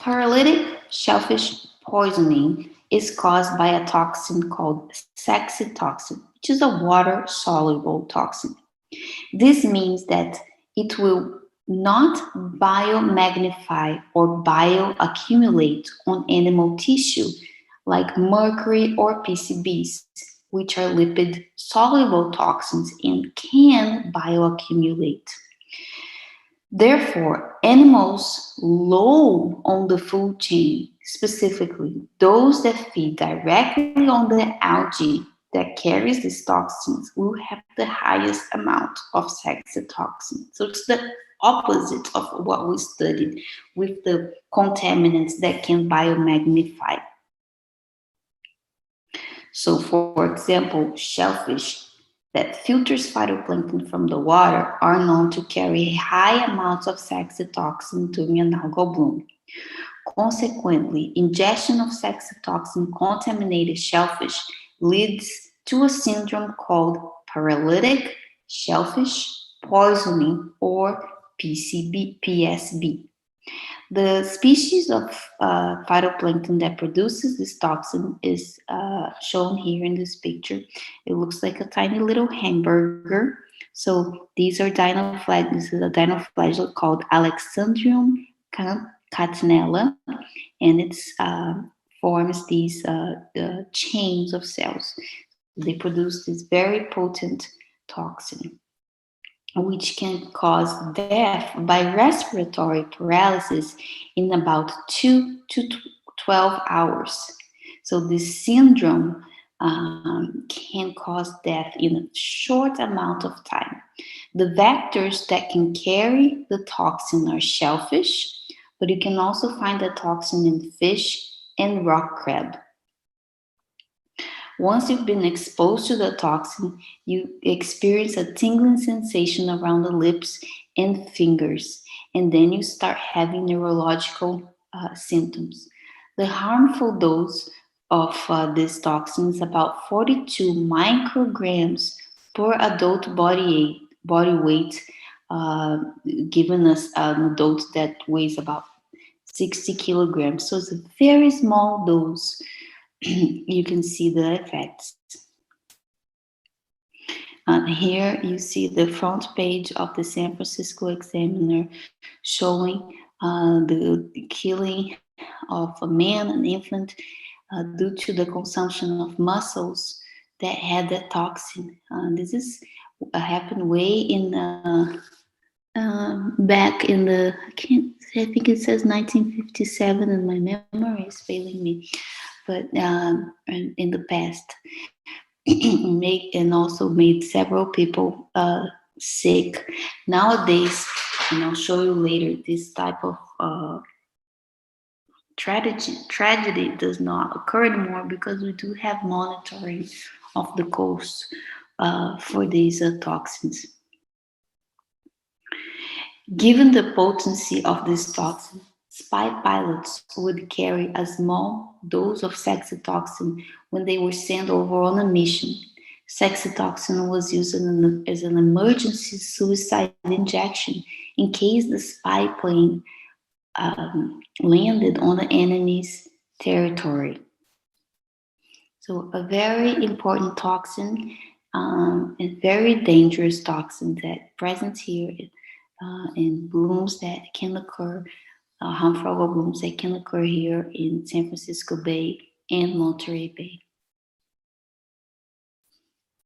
Paralytic shellfish poisoning is caused by a toxin called saxitoxin, which is a water-soluble toxin. This means that it will not biomagnify or bioaccumulate on animal tissue like mercury or PCBs, which are lipid soluble toxins and can bioaccumulate. Therefore, animals low on the food chain, specifically those that feed directly on the algae that carries these toxins, will have the highest amount of saxitoxin. So it's the opposite of what we studied with the contaminants that can biomagnify. So, for example, shellfish that filters phytoplankton from the water are known to carry high amounts of saxitoxin during an algal bloom. Consequently, ingestion of saxitoxin contaminated shellfish leads to a syndrome called paralytic shellfish poisoning or PSB. The species of phytoplankton that produces this toxin is shown here in this picture. It looks like a tiny little hamburger. So these are dinoflagellates. This is a dinoflagellate called Alexandrium catenella, and it forms these chains of cells. They produce this very potent toxin, which can cause death by respiratory paralysis in about 2 to 12 hours. So this syndrome can cause death in a short amount of time. The vectors that can carry the toxin are shellfish, but you can also find the toxin in fish and rock crab. Once you've been exposed to the toxin, you experience a tingling sensation around the lips and fingers, and then you start having neurological symptoms. The harmful dose of this toxin is about 42 micrograms per adult body weight, giving us an adult that weighs about 60 kilograms. So it's a very small dose. You can see the effects. Here you see the front page of the San Francisco Examiner showing the killing of a man, an infant, due to the consumption of mussels that had that toxin. This is happened way in back in the, I think it says 1957, and my memory is failing me. But in the past, and also made several people sick. Nowadays, and I'll show you later, this type of tragedy does not occur anymore because we do have monitoring of the coast for these toxins. Given the potency of this toxin, spy pilots would carry a small dose of saxitoxin when they were sent over on a mission. Saxitoxin was used as an emergency suicide injection in case the spy plane landed on the enemy's territory. So a very important toxin and very dangerous toxin that present here in blooms that can occur, harmful algal blooms that can occur here in San Francisco Bay and Monterey Bay.